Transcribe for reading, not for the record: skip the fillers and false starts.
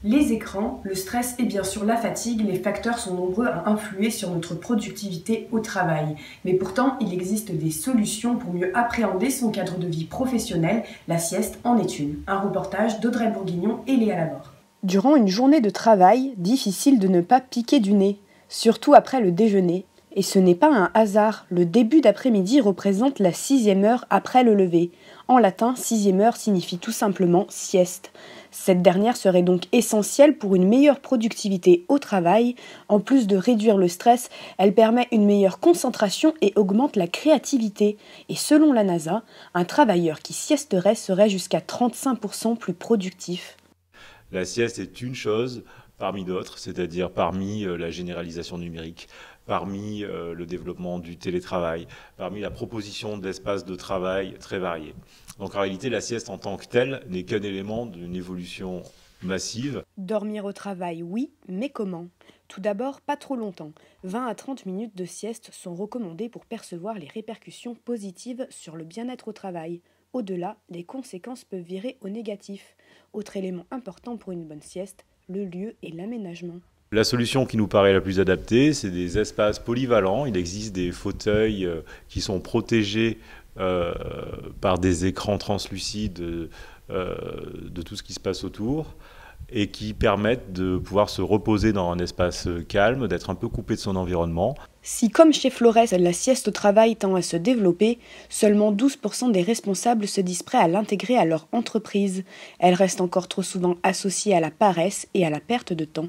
Les écrans, le stress et bien sûr la fatigue, les facteurs sont nombreux à influer sur notre productivité au travail. Mais pourtant, il existe des solutions pour mieux appréhender son cadre de vie professionnel. La sieste en est une. Un reportage d'Audrey Bourguignon et Léa Laborde. Durant une journée de travail, difficile de ne pas piquer du nez, surtout après le déjeuner. Et ce n'est pas un hasard, le début d'après-midi représente la 6e heure après le lever. En latin, 6e heure signifie tout simplement sieste. Cette dernière serait donc essentielle pour une meilleure productivité au travail. En plus de réduire le stress, elle permet une meilleure concentration et augmente la créativité. Et selon la NASA, un travailleur qui siesterait serait jusqu'à 35% plus productif. La sieste est une chose parmi d'autres, c'est-à-dire parmi la généralisation numérique, parmi le développement du télétravail, parmi la proposition d'espaces de travail très variés. Donc en réalité, la sieste en tant que telle n'est qu'un élément d'une évolution massive. Dormir au travail, oui, mais comment ? Tout d'abord, pas trop longtemps. 20 à 30 minutes de sieste sont recommandées pour percevoir les répercussions positives sur le bien-être au travail. Au-delà, les conséquences peuvent virer au négatif. Autre élément important pour une bonne sieste, le lieu et l'aménagement. La solution qui nous paraît la plus adaptée, c'est des espaces polyvalents. Il existe des fauteuils qui sont protégés par des écrans translucides de tout ce qui se passe autour et qui permettent de pouvoir se reposer dans un espace calme, d'être un peu coupé de son environnement. Si, comme chez Flores, la sieste au travail tend à se développer, seulement 12% des responsables se disent prêts à l'intégrer à leur entreprise. Elle reste encore trop souvent associée à la paresse et à la perte de temps.